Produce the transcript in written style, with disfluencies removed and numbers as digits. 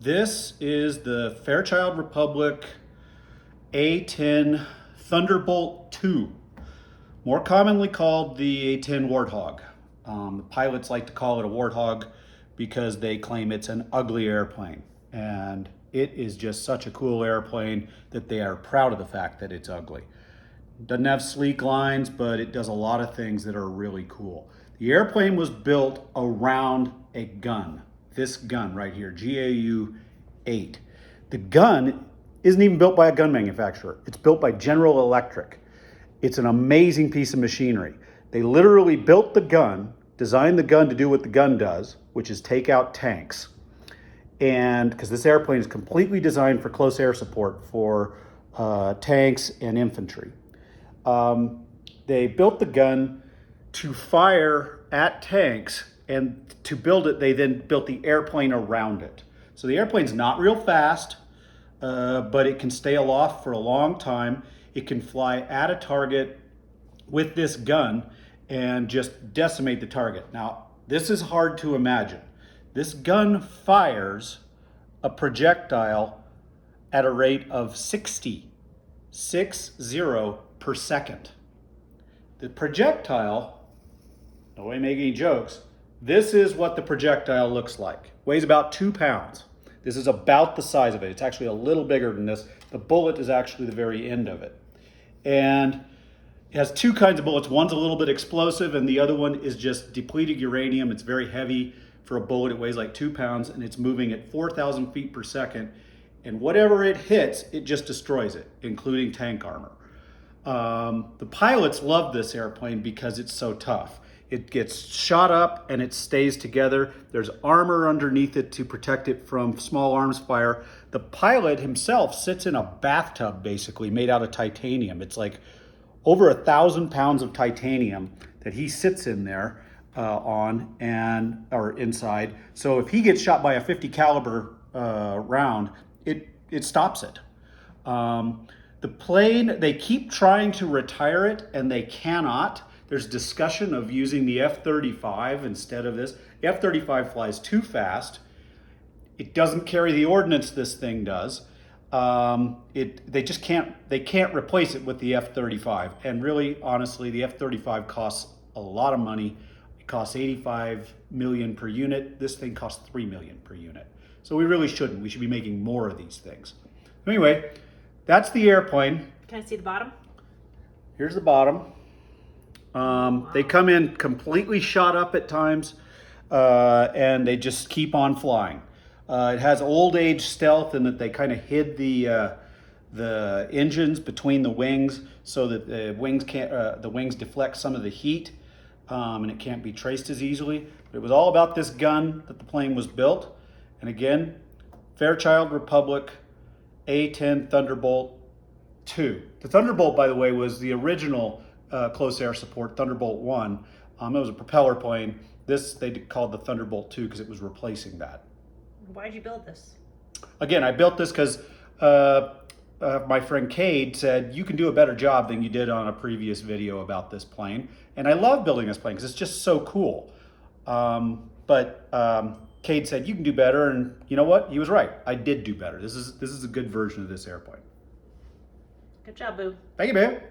This is the Fairchild Republic A-10 Thunderbolt 2, more commonly called the A-10 Warthog. The pilots like to call it a Warthog because they claim it's an ugly airplane. And it is just such a cool airplane that they are proud of the fact that it's ugly. It doesn't have sleek lines, but it does a lot of things that are really cool. The airplane was built around a gun. This gun right here, GAU-8. The gun isn't even built by a gun manufacturer. It's built by General Electric. It's an amazing piece of machinery. They literally built the gun, designed the gun to do what the gun does, which is take out tanks. And because this airplane is completely designed for close air support for tanks and infantry. They built the gun to fire at tanks, and to build it, they then built the airplane around it. So the airplane's not real fast, but it can stay aloft for a long time. It can fly at a target with this gun and just decimate the target. Now, this is hard to imagine. This gun fires a projectile at a rate of 60 per second. The projectile, no way making any jokes, this is what the projectile looks like. Weighs about 2 pounds. This is about the size of it. It's actually a little bigger than this. The bullet is actually the very end of it. And it has two kinds of bullets. One's a little bit explosive and the other one is just depleted uranium. It's very heavy for a bullet. It weighs like 2 pounds and it's moving at 4,000 feet per second. And whatever it hits, it just destroys it, including tank armor. The pilots love this airplane because it's so tough. It gets shot up and it stays together. There's armor underneath it to protect it from small arms fire. The pilot himself sits in a bathtub basically made out of titanium. It's like over 1,000 pounds of titanium that he sits in there or inside. So if he gets shot by a 50 caliber round, it stops it. The plane, they keep trying to retire it and they cannot. There's discussion of using the F-35 instead of this. The F-35 flies too fast. It doesn't carry the ordnance this thing does. They can't replace it with the F-35. And really, honestly, the F-35 costs a lot of money. It costs $85 million per unit. This thing costs $3 million per unit. So we really shouldn't. We should be making more of these things. Anyway, that's the airplane. Can I see the bottom? Here's the bottom. They come in completely shot up at times, and they just keep on flying. It has old age stealth in that they kind of hid the engines between the wings so that the wings deflect some of the heat, and it can't be traced as easily. But it was all about this gun that the plane was built. And again, Fairchild Republic A-10 Thunderbolt 2. The Thunderbolt, by the way, was the original close air support Thunderbolt 1. It was a propeller plane. This they called the Thunderbolt 2 because it was replacing that. Why did you build this? Again, I built this because my friend Cade said, you can do a better job than you did on a previous video about this plane. And I love building this plane because it's just so cool. But Cade said, you can do better. And you know what? He was right. I did do better. This is a good version of this airplane. Good job, Boo. Thank you, man.